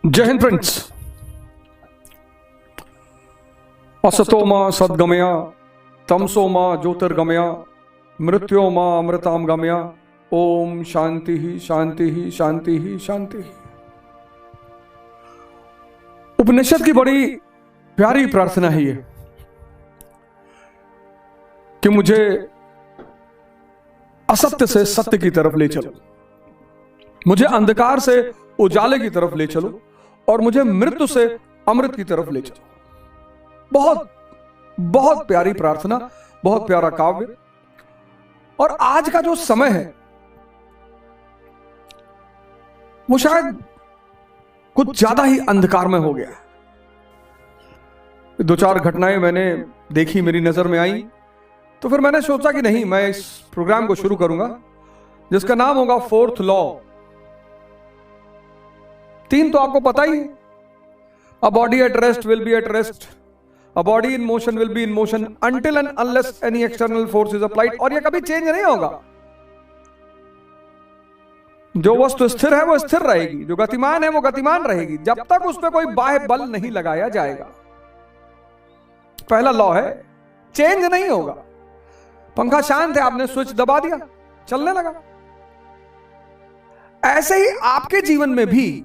जय हिंद फ्रेंड्स। असतो मा सद्गमया तमसो मा ज्योतिर्गमया मृत्यो मा अमृताम गमया। ओम शांति ही शांति ही शांति ही शांति ही। उपनिषद की बड़ी प्यारी प्रार्थना है ये कि मुझे असत्य से सत्य की तरफ ले चलो, मुझे अंधकार से उजाले की तरफ ले चलो और मुझे मृत्यु से अमृत की तरफ ले चलो। बहुत बहुत प्यारी प्रार्थना, बहुत प्यारा काव्य। और आज का जो समय है वो शायद कुछ ज्यादा ही अंधकार में हो गया है। दो चार घटनाएं मैंने देखी, मेरी नजर में आई, तो फिर मैंने सोचा कि नहीं, मैं इस प्रोग्राम को शुरू करूंगा जिसका नाम होगा फोर्थ लॉ। 3 तो आपको पता ही है। A body at rest will be at rest, a body in motion will be in motion until and unless any external force is applied. और ये कभी चेंज नहीं होगा। जो वस्तु स्थिर है वो स्थिर रहेगी, जो गतिमान है वो गतिमान रहेगी, जब तक उस पर कोई बाह्य बल नहीं लगाया जाएगा। पहला लॉ है, चेंज नहीं होगा। पंखा शांत है, आपने स्विच दबा दिया, चलने लगा। ऐसे ही आपके जीवन में भी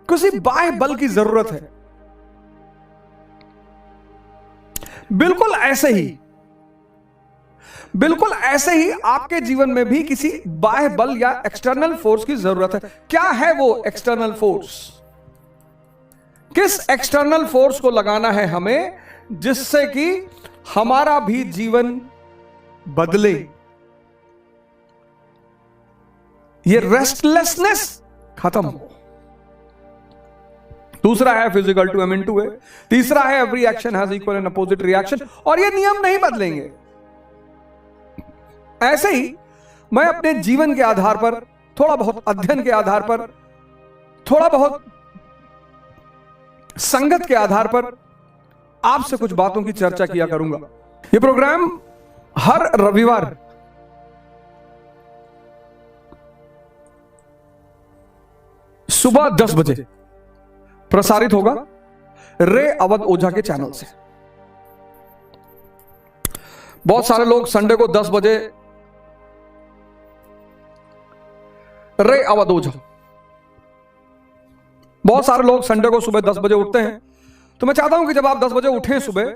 किसी बाह्य बल की जरूरत है। बिल्कुल ऐसे ही आपके जीवन में भी किसी बाह्य बल या एक्सटर्नल फोर्स की जरूरत है। क्या है वो एक्सटर्नल फोर्स? किस एक्सटर्नल फोर्स को लगाना है हमें जिससे कि हमारा भी जीवन बदले, ये रेस्टलेसनेस खत्म हो। दूसरा है physical to M into है। तीसरा है every action has equal and opposite reaction. और ये नियम नहीं बदलेंगे। ऐसे ही मैं अपने जीवन के आधार पर, थोड़ा बहुत अध्ययन के आधार पर, थोड़ा बहुत संगत के आधार पर आपसे कुछ बातों की चर्चा किया करूंगा। ये प्रोग्राम हर रविवार सुबह 10 बजे प्रसारित होगा रे अवध ओझा के चैनल से। बहुत सारे लोग संडे को 10 बजे रे अवध ओझा, बहुत सारे लोग संडे को सुबह 10 बजे उठते हैं। तो मैं चाहता हूं कि जब आप 10 बजे उठें सुबह,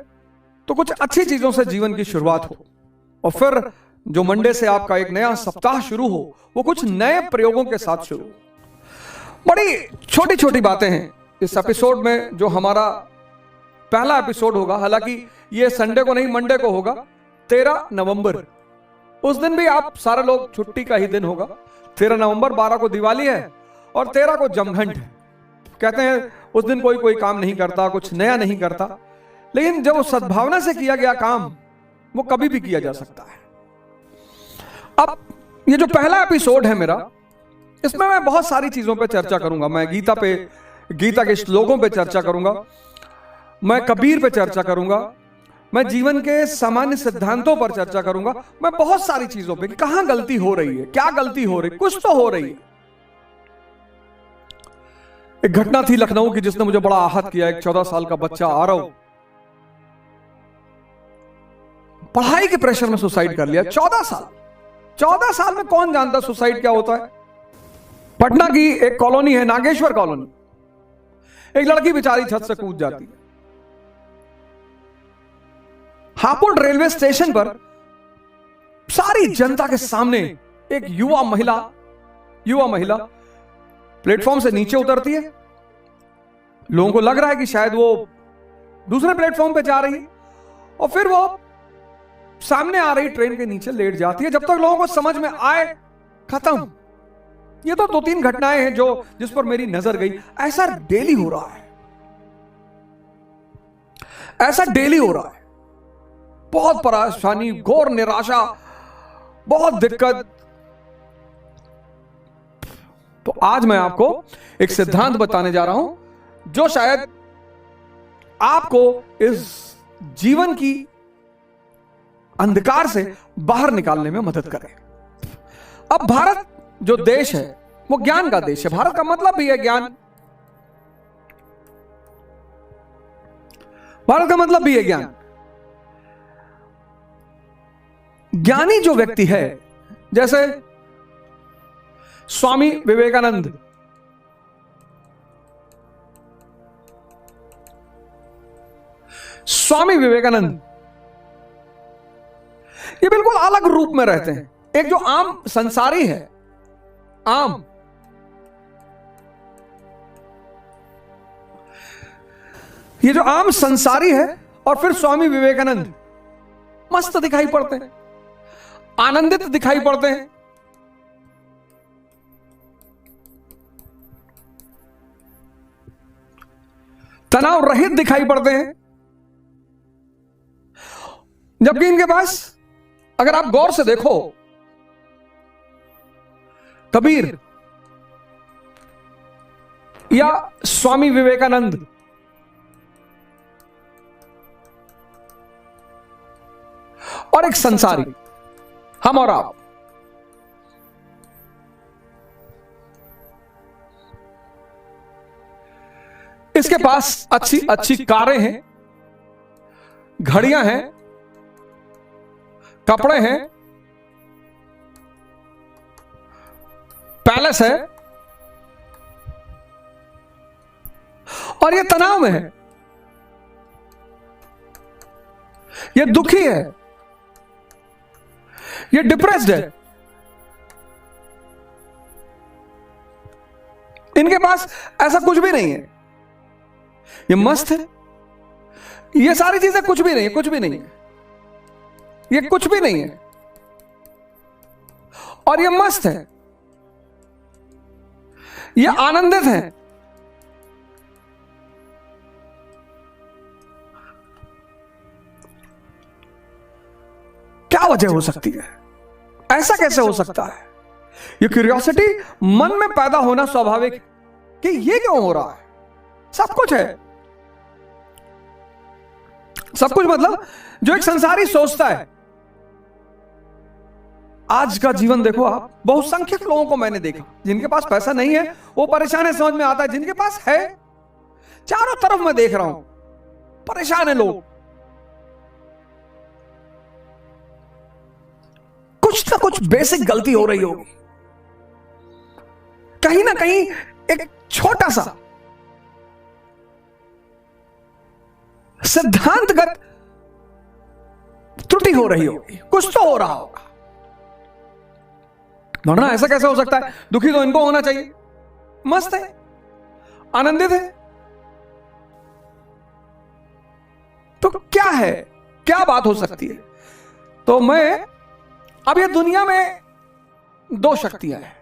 तो कुछ अच्छी चीजों से जीवन की शुरुआत हो और फिर जो मंडे से आपका एक नया सप्ताह शुरू हो वो कुछ नए प्रयोगों के साथ शुरू हो। बड़ी छोटी छोटी बातें हैं इस एपिसोड में। जो हमारा पहला एपिसोड होगा, हालांकि ये संडे को नहीं मंडे को होगा, 13 नवंबर। उस दिन भी आप सारे लोग, छुट्टी का ही दिन होगा। 13 नवंबर, 12 को दिवाली है और 13 को जमघंट है। कहते हैं उस दिन कोई काम नहीं करता, कुछ नया नहीं करता, लेकिन जब उस सद्भावना से किया गया काम वो कभी भी किया जा सकता है। अब ये जो पहला एपिसोड है मेरा, इसमें मैं बहुत सारी चीजों पे चर्चा करूंगा। मैं गीता के श्लोकों पे चर्चा करूंगा, मैं कबीर पे चर्चा करूंगा, मैं जीवन के सामान्य सिद्धांतों पर चर्चा करूंगा, मैं बहुत सारी चीजों पे, कहां गलती हो रही है, क्या गलती हो रही, कुछ तो हो रही है। एक घटना थी लखनऊ की जिसने मुझे बड़ा आहत किया। एक 14 साल का बच्चा आरव, पढ़ाई के प्रेशर में सुसाइड कर लिया। 14 साल में कौन जानता सुसाइड क्या होता है। पटना की एक कॉलोनी है, नागेश्वर कॉलोनी। एक लड़की बेचारी छत से कूद जाती है। हापुड़ रेलवे स्टेशन पर सारी जनता के सामने एक युवा महिला प्लेटफॉर्म से नीचे उतरती है। लोगों को लग रहा है कि शायद वो दूसरे प्लेटफॉर्म पे जा रही है, और फिर वो सामने आ रही ट्रेन के नीचे लेट जाती है। जब तक लोगों को समझ में आए, खत्म। ये तो 2-3 घटनाएं हैं जिस पर मेरी नजर गई। ऐसा डेली हो रहा है, बहुत परेशानी, घोर निराशा, बहुत दिक्कत। तो आज मैं आपको एक सिद्धांत बताने जा रहा हूं जो शायद आपको इस जीवन की अंधकार से बाहर निकालने में मदद करे। अब भारत जो देश है वो ज्ञान का देश है। भारत का मतलब भी है ज्ञान। भारत का मतलब भी है ज्ञान। ज्ञानी जो व्यक्ति है, जैसे स्वामी विवेकानंद, स्वामी विवेकानंद ये बिल्कुल अलग रूप में रहते हैं। एक जो आम संसारी है, आम, ये जो आम संसारी है, और फिर स्वामी विवेकानंद मस्त दिखाई पड़ते हैं, आनंदित दिखाई पड़ते हैं, तनाव रहित दिखाई पड़ते हैं। जबकि इनके पास अगर आप गौर से देखो, कबीर या स्वामी विवेकानंद, और एक संसारी, हम और आप, इसके पास अच्छी अच्छी कारें हैं, घड़ियां हैं, कपड़े हैं, पैलेस है, और ये तनाव में है, ये दुखी है, ये डिप्रेस्ड है। इनके पास ऐसा कुछ भी नहीं है, ये मस्त है। ये सारी चीजें कुछ भी नहीं है, कुछ भी नहीं है, ये कुछ भी नहीं है, और ये मस्त है, ये आनंदित है। क्या वजह हो सकती है? ऐसा कैसे हो सकता है? ये क्यूरियोसिटी मन में पैदा होना स्वाभाविक है कि ये क्यों हो रहा है। सब कुछ है, सब कुछ मतलब जो एक संसारी सोचता है। आज का जीवन देखो आप, बहुसंख्यक लोगों को मैंने देखा, जिनके पास पैसा नहीं है वो परेशान है, समझ में आता है। जिनके पास है, चारों तरफ मैं देख रहा हूं, परेशान है लोग। कुछ ना कुछ बेसिक गलती हो रही होगी, कहीं ना कहीं एक छोटा सा सिद्धांतगत त्रुटि हो रही होगी, कुछ तो हो रहा होगा। वरना ऐसा कैसे हो सकता है? दुखी तो इनको होना चाहिए, मस्त है, आनंदित है। तो क्या है, क्या बात हो सकती है? तो मैं अब ये दुनिया में दो शक्तियां हैं,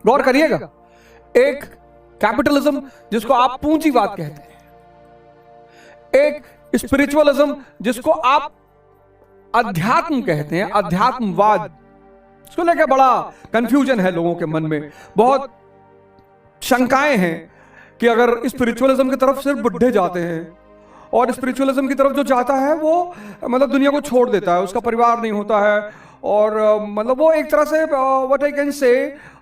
गौर करिएगा। एक कैपिटलिज्म, जिसको आप पूंजीवाद कहते हैं, एक स्पिरिचुअलिज्म, जिसको आप अध्यात्म कहते हैं, अध्यात्मवाद। इसको लेकर बड़ा कंफ्यूजन है लोगों के मन में, बहुत शंकाएं हैं कि अगर स्पिरिचुअलिज्म की तरफ सिर्फ बुढ़े जाते हैं, और स्पिरिचुअलिज्म की तरफ जो जाता है वो मतलब दुनिया को छोड़ देता है, उसका परिवार नहीं होता है, और मतलब वो एक तरह से व्हाट आई कैन से,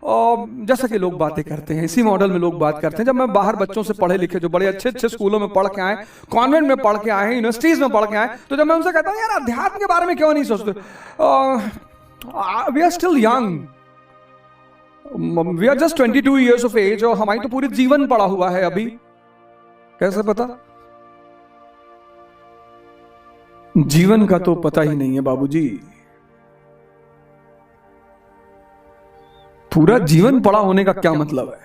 जैसा कि लोग बातें करते हैं, इसी मॉडल में लोग बात करते हैं। जब मैं बाहर बच्चों से पढ़े लिखे, जो बड़े अच्छे अच्छे स्कूलों में पढ़ के आए, कॉन्वेंट में पढ़ के आए, यूनिवर्सिटीज में पढ़ के आए, तो जब मैं उनसे कहता हूं यार अध्यात्म के बारे में क्यों नहीं सोचते, we are still young, we are just 22 years of age, और हमारी तो पूरी जीवन पड़ा हुआ है अभी, कैसे पता? जीवन का तो पता ही नहीं है बाबूजी, पूरा जीवन पड़ा होने का क्या मतलब है?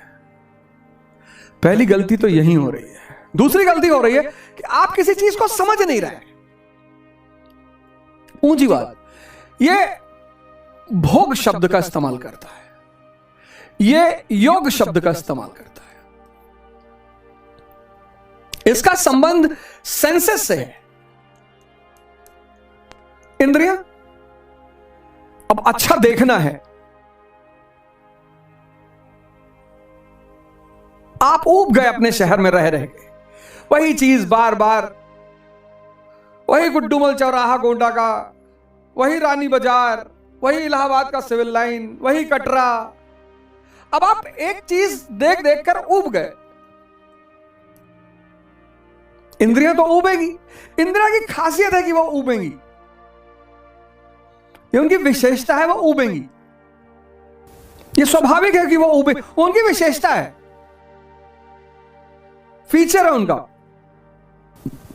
पहली गलती तो यही हो रही है। दूसरी गलती हो रही है कि आप किसी चीज को समझ नहीं रहे। पूंजीवाद ये भोग शब्द का इस्तेमाल करता है, ये योग शब्द का इस्तेमाल करता है, इसका संबंध सेंसेस से है, इंद्रियां। अब अच्छा देखना है, आप ऊब गए अपने शहर में रह रहे, वही चीज बार बार, वही गुड्डूमल चौराहा गोंडा का, वही रानी बाजार, वही इलाहाबाद का सिविल लाइन, वही कटरा। अब आप एक चीज देख देख कर ऊब गए। इंद्रियां तो ऊबेगी। इंद्रिया की खासियत है कि वो ऊबेंगी, ये उनकी विशेषता है, वो ऊबेंगी। ये स्वाभाविक है कि वो ऊबे, उनकी विशेषता है, फीचर है उनका।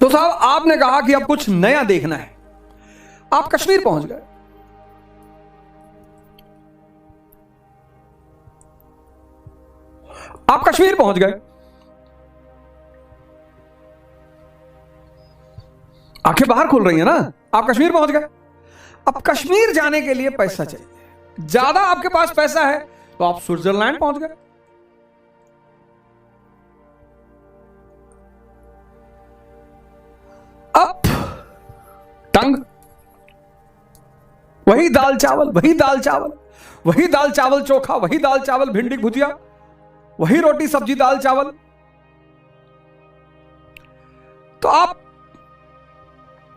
तो साहब आपने कहा कि अब कुछ नया देखना है, आप कश्मीर पहुंच गए। आप कश्मीर पहुंच गए, आंखें बाहर खुल रही है ना, आप कश्मीर पहुंच गए। अब कश्मीर जाने के लिए पैसा चाहिए, ज्यादा आपके पास पैसा है तो आप स्विट्जरलैंड पहुंच गए। अब टंग, वही दाल चावल, वही दाल चावल, वही दाल चावल चोखा, वही दाल चावल भिंडी की भुजिया, वही रोटी सब्जी दाल चावल। तो आप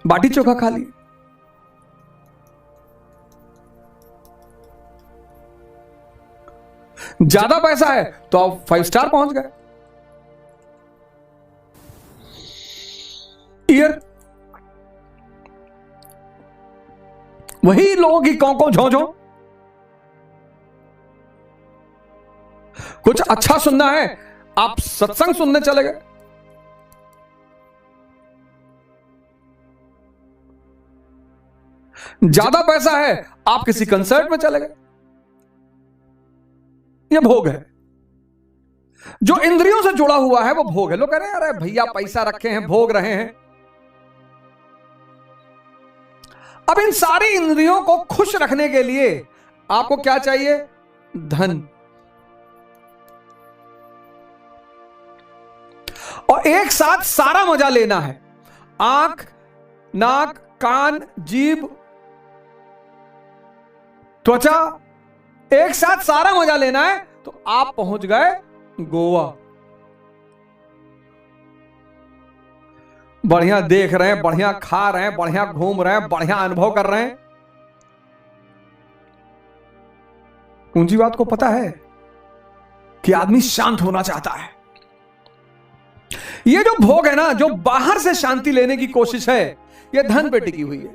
बाटी चोखा खा लिए। ज्यादा पैसा है तो आप 5 स्टार पहुंच गए। ईयर, वही लोगों की कौं झों, कुछ अच्छा सुनना है आप सत्संग सुनने चले गए। ज्यादा पैसा है आप किसी कंसर्ट में चले गए। ये भोग है, जो इंद्रियों से जुड़ा हुआ है वो भोग है। लोग कह रहे हैं अरे भैया पैसा रखे हैं, भोग रहे हैं। अब इन सारी इंद्रियों को खुश रखने के लिए आपको क्या चाहिए? धन। और एक साथ सारा मजा लेना है, आंख, नाक, कान, जीभ, त्वचा, एक साथ सारा मजा लेना है। तो आप पहुंच गए गोवा। बढ़िया देख रहे हैं, बढ़िया खा रहे हैं, बढ़िया घूम रहे हैं, बढ़िया अनुभव कर रहे हैं। पूंजीवाद को पता है कि आदमी शांत होना चाहता है। ये जो भोग है ना, जो बाहर से शांति लेने की कोशिश है, ये धन पे टिकी हुई है।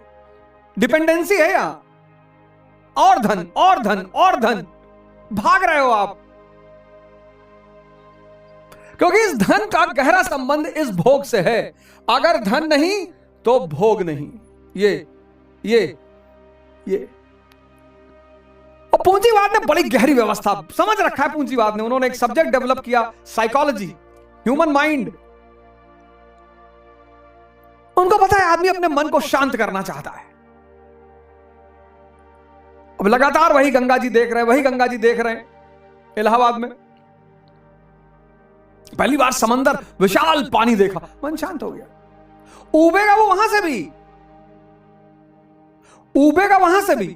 डिपेंडेंसी है यहां, और धन और धन और धन, भाग रहे हो आप, क्योंकि इस धन का गहरा संबंध इस भोग से है। अगर धन नहीं तो भोग नहीं। ये और पूंजीवाद ने बड़ी गहरी व्यवस्था समझ रखा है। पूंजीवाद ने, उन्होंने एक सब्जेक्ट डेवलप किया, साइकोलॉजी, ह्यूमन माइंड। उनको पता है आदमी अपने मन को शांत करना चाहता है। अब लगातार वही गंगा जी देख रहे हैं, वही गंगा जी देख रहे हैं इलाहाबाद में। पहली बार समंदर, विशाल पानी देखा, मन शांत हो गया। उबेगा वो वहां से भी, उबेगा वहां से भी।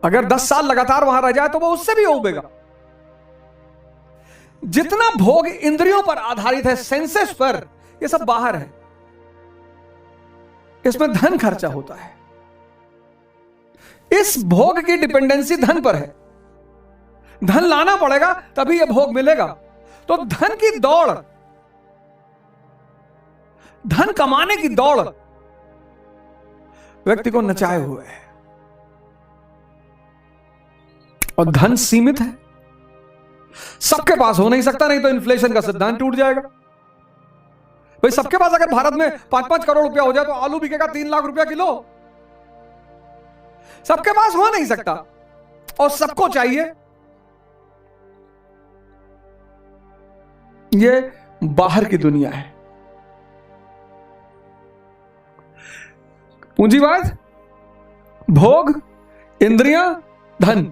अगर 10 साल लगातार वहां रह जाए तो वो उससे भी उबेगा। जितना भोग इंद्रियों पर आधारित है, सेंसेस पर, ये सब बाहर है। इसमें धन खर्चा होता है। इस भोग की डिपेंडेंसी धन पर है। धन लाना पड़ेगा तभी यह भोग मिलेगा। तो धन की दौड़, धन कमाने की दौड़ व्यक्ति को नचाए हुए है। और धन सीमित है, सबके पास हो नहीं सकता, नहीं तो इन्फ्लेशन का सिद्धांत टूट जाएगा। भाई सबके पास अगर भारत में 5-5 करोड़ रुपया हो जाए तो आलू बिकेगा 3 लाख रुपया किलो। सबके पास हो नहीं सकता और सबको चाहिए। ये बाहर की दुनिया है। पूंजीवाद, भोग, इंद्रियां, धन,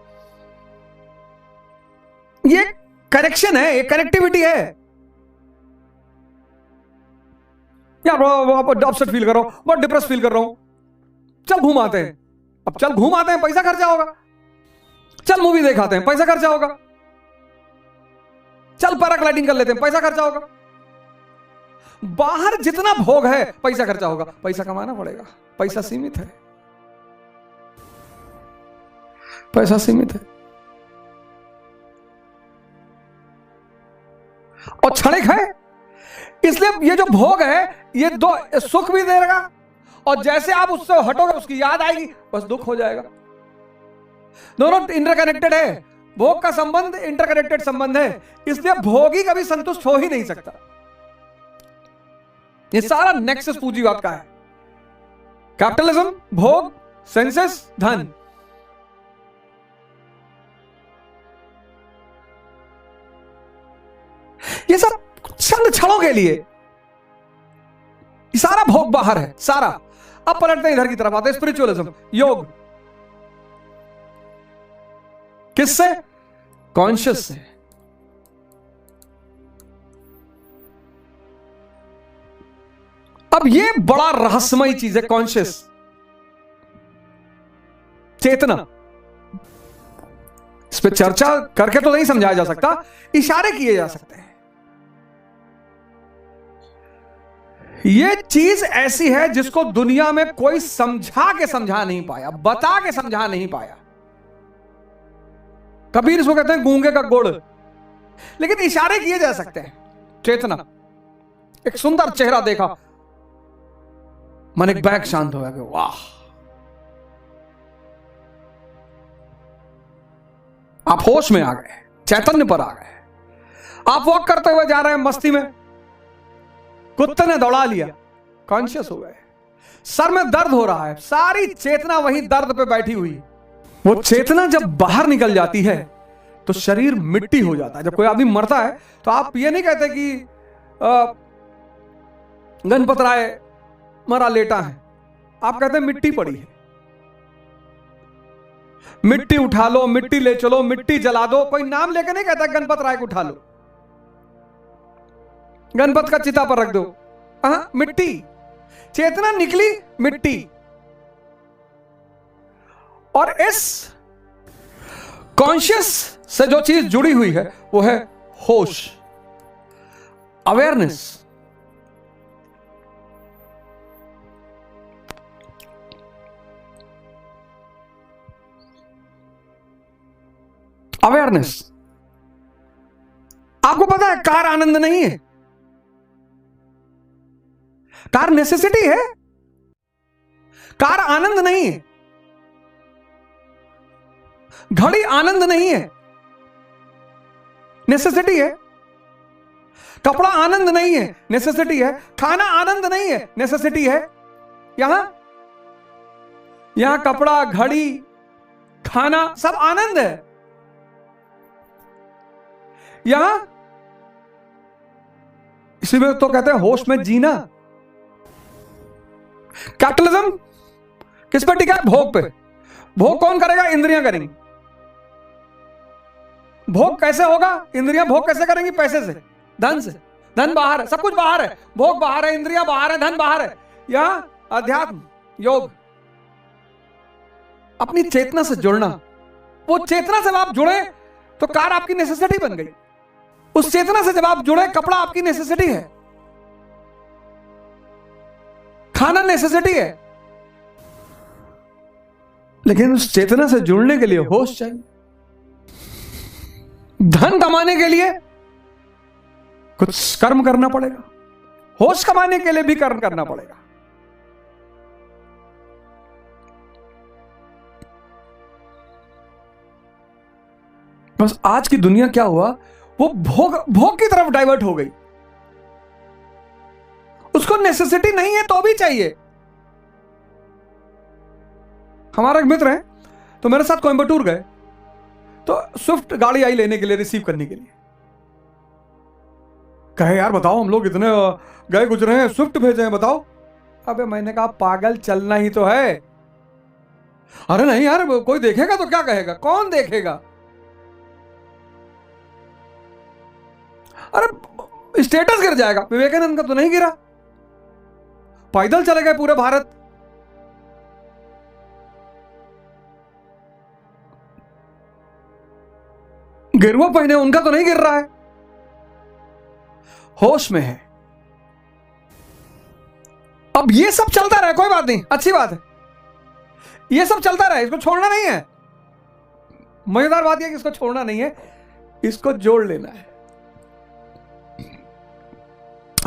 ये कनेक्शन है, ये कनेक्टिविटी है। यार बहुत अपसेट फील कर रहा हूं, बहुत डिप्रेस फील कर रहा हूं, चल घूम आते हैं। अब चल घूम आते हैं, पैसा खर्चा होगा। चल मूवी देखाते हैं, पैसा खर्चा होगा। चल पैराग्लाइडिंग कर लेते हैं, पैसा खर्चा होगा। बाहर जितना भोग है पैसा खर्चा होगा। पैसा कमाना पड़ेगा, पैसा सीमित है, पैसा सीमित है और क्षणिक है। इसलिए ये जो भोग है ये दो सुख भी देगा, और जैसे आप उससे हटोगे उसकी याद आएगी, बस दुख हो जाएगा। दोनों इंटरकनेक्टेड है, भोग का संबंध इंटरकनेक्टेड संबंध है, इसलिए भोगी कभी संतुष्ट हो ही नहीं सकता। ये सारा नेक्सस पूंजीवाद का है। कैपिटलिज्म, भोग, सेंसेस, धन। ये सब चंद क्षणों के लिए, सारा भोग बाहर है सारा। अब पलटते हैं इधर की तरफ, आते हैं स्पिरिचुअलिज्म, योग। किससे? कॉन्शियस से। अब ये बड़ा रहस्यमयी चीज है कॉन्शियस, चेतना। इस पर चर्चा करके तो नहीं समझाया जा सकता, इशारे किए जा सकते हैं। ये चीज ऐसी है जिसको दुनिया में कोई समझा के समझा नहीं पाया, बता के समझा नहीं पाया। कबीर इसको कहते हैं गूंगे का गुड़, लेकिन इशारे किए जा सकते हैं। चेतना, एक सुंदर चेहरा देखा, मन एक बैग शांत हो गया, वाह। आप होश में आ गए, चैतन्य पर आ गए। आप वॉक करते हुए जा रहे हैं मस्ती में, कुत्ते ने दौड़ा लिया, कॉन्शियस हो गए। सर में दर्द हो रहा है, सारी चेतना वही दर्द पे बैठी हुई। वो चेतना जब बाहर निकल जाती है तो शरीर मिट्टी हो जाता है। जब कोई आदमी मरता है तो आप ये नहीं कहते कि गणपत राय मरा लेटा है, आप कहते हैं मिट्टी पड़ी है। मिट्टी उठा लो, मिट्टी ले चलो, मिट्टी जला दो। कोई नाम लेके नहीं कहता गणपत राय को उठा लो, गणपत का चिता पर रख दो। मिट्टी, चेतना निकली, मिट्टी। और इस कॉन्शियस से जो चीज जुड़ी हुई है वो है होश, अवेयरनेस। अवेयरनेस। आपको पता है कार आनंद नहीं है, कार नेसेसिटी है। कार आनंद नहीं है, घड़ी आनंद नहीं है, नेसेसिटी है। कपड़ा आनंद नहीं है, नेसेसिटी है। खाना आनंद नहीं है, नेसेसिटी है। यहां कपड़ा, घड़ी, खाना सब आनंद है। यहां इसी में तो कहते हैं होश में जीना। कैपिटलिज्म किस पे टिका है? भोग पे। भोग कौन करेगा? इंद्रियां करेंगी। भोग कैसे होगा? इंद्रियां भोग कैसे करेंगी? पैसे से, धन से। धन बाहर है, सब कुछ बाहर है, भोग बाहर है, इंद्रियां बाहर है, धन बाहर है। यहां अध्यात्म, योग, अपनी चेतना से जुड़ना। वो चेतना से आप जुड़े तो कार आपकी नेसेसिटी बन गई। उस चेतना से जब आप जुड़े, कपड़ा आपकी नेसेसिटी है, खाना नेसेसिटी है, लेकिन उस चेतना से जुड़ने के लिए होश चाहिए। धन कमाने के लिए कुछ कर्म करना पड़ेगा, होश कमाने के लिए भी कर्म करना पड़ेगा। बस आज की दुनिया क्या हुआ, वो भोग की तरफ डाइवर्ट हो गई। उसको नेसेसिटी नहीं है तो भी चाहिए। हमारा एक मित्र है, तो मेरे साथ कोयंबटूर गए, तो स्विफ्ट गाड़ी आई लेने के लिए, रिसीव करने के लिए। कहे यार बताओ, हम लोग इतने गए गुजरे हैं, स्विफ्ट भेजे हैं, बताओ। अबे मैंने कहा पागल, चलना ही तो है। अरे नहीं यार, कोई देखेगा तो क्या कहेगा? कौन देखेगा? अरे स्टेटस गिर जाएगा। विवेकानंद का तो नहीं गिरा, पैदल चले गए पूरे भारत। गिरुआ पहने, उनका तो नहीं गिर रहा है। होश में है। अब ये सब चलता रहे, कोई बात नहीं, अच्छी बात है, ये सब चलता रहे, इसको छोड़ना नहीं है। मजेदार बात यह कि इसको छोड़ना नहीं है, इसको जोड़ लेना है।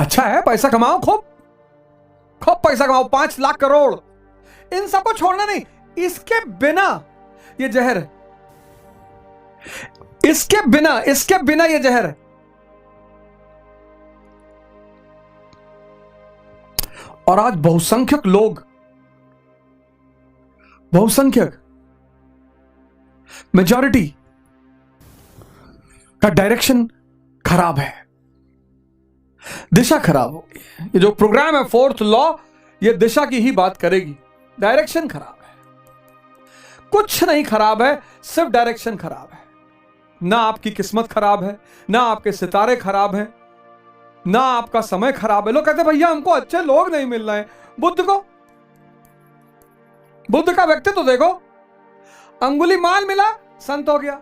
अच्छा है, पैसा कमाओ, खूब खूब पैसा कमाओ, 5 लाख करोड़, इन सबको छोड़ना नहीं। इसके बिना ये जहर है, इसके बिना ये जहर है। और आज बहुसंख्यक लोग, बहुसंख्यक मेजॉरिटी का डायरेक्शन खराब है, दिशा खराब हो गई है। ये जो प्रोग्राम है फोर्थ लॉ, ये दिशा की ही बात करेगी। डायरेक्शन खराब है, कुछ नहीं खराब है, सिर्फ डायरेक्शन खराब है। ना आपकी किस्मत खराब है, ना आपके सितारे खराब हैं, ना आपका समय खराब है। लोग कहते भैया हमको अच्छे लोग नहीं मिल रहे हैं। बुद्ध का व्यक्तित्व देखो, अंगुलीमाल मिला संत हो गया,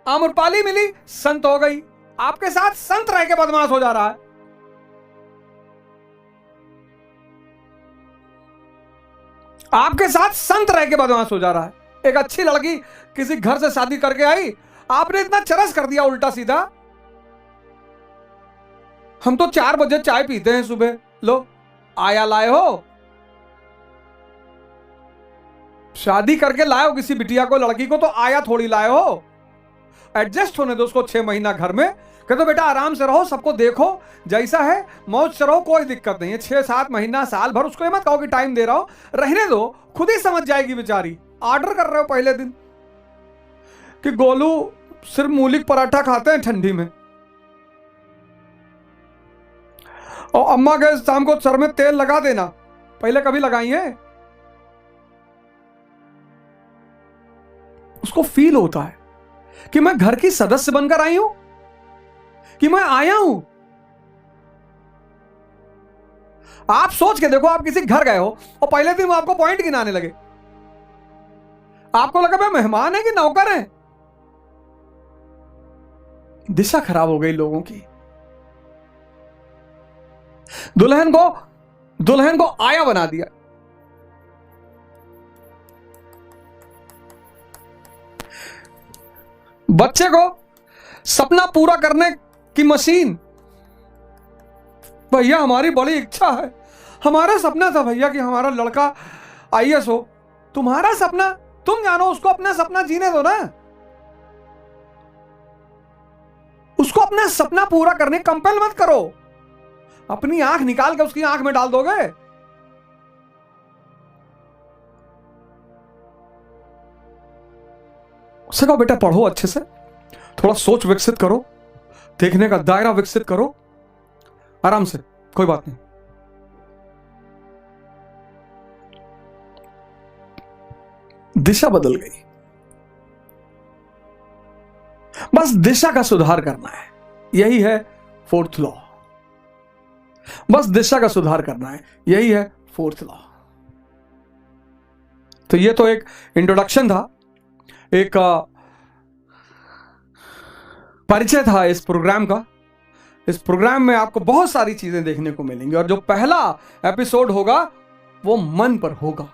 आम्रपाली मिली संत हो गई। आपके साथ संत रह के बदमाश हो जा रहा है। आपके साथ संत रह के बदमाश हो जा रहा है। एक अच्छी लड़की किसी घर से शादी करके आई, आपने इतना चरस कर दिया उल्टा सीधा। हम तो 4 बजे चाय पीते हैं सुबह, लो आया लाए हो, शादी करके लाए हो किसी बिटिया को, लड़की को, तो आया थोड़ी लाए हो। एडजस्ट होने दो उसको 6 महीना घर में। कहते बेटा आराम से रहो, सबको देखो, जैसा है मौज से रहो, कोई दिक्कत नहीं है। 6-7 महीना, साल भर उसको ये मत कहो कि टाइम दे रहा हो, रहने दो, खुद ही समझ जाएगी बेचारी। ऑर्डर कर रहे हो पहले दिन कि गोलू सिर्फ मूली पराठा खाते हैं ठंडी में, और अम्मा के शाम को सर में तेल लगा देना। पहले कभी लगाई है? उसको फील होता है कि मैं घर की सदस्य बनकर आई हूं, कि मैं आया हूं। आप सोच के देखो, आप किसी घर गए हो और पहले दिन वो आपको पॉइंट गिनाने लगे, आपको लगा मैं मेहमान है कि नौकर है। दिशा खराब हो गई लोगों की। दुल्हन को आया बना दिया। बच्चे को सपना पूरा करने की मशीन। भैया हमारी बड़ी इच्छा है, हमारा सपना था भैया कि हमारा लड़का आईएएस हो। तुम्हारा सपना तुम जानो, उसको अपना सपना जीने दो ना। उसको अपना सपना पूरा करने कंपेल मत करो। अपनी आंख निकाल के उसकी आंख में डाल दोगे? उससे कहो बेटा पढ़ो अच्छे से, थोड़ा सोच विकसित करो, देखने का दायरा विकसित करो, आराम से, कोई बात नहीं। दिशा बदल गई। बस दिशा का सुधार करना है, यही है फोर्थ लॉ। बस दिशा का सुधार करना है, यही है फोर्थ लॉ। तो ये तो एक इंट्रोडक्शन था, एक परिचय था इस प्रोग्राम का। इस प्रोग्राम में आपको बहुत सारी चीजें देखने को मिलेंगी, और जो पहला एपिसोड होगा वो मन पर होगा।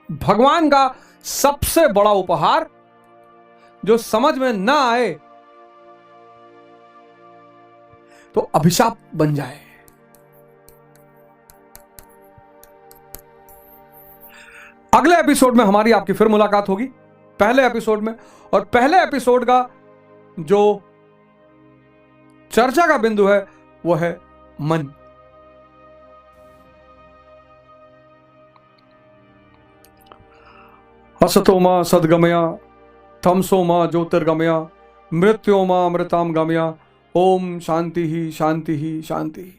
भगवान का सबसे बड़ा उपहार, जो समझ में ना आए तो अभिशाप बन जाए। अगले एपिसोड में हमारी आपकी फिर मुलाकात होगी, पहले एपिसोड में। और पहले एपिसोड का जो चर्चा का बिंदु है वो है मन। असतो मा सद्गमया, तमसो मा ज्योतिर्गमया, मृत्यो मा अमृताम गमया। ओम शांति ही शांति ही शांति ही।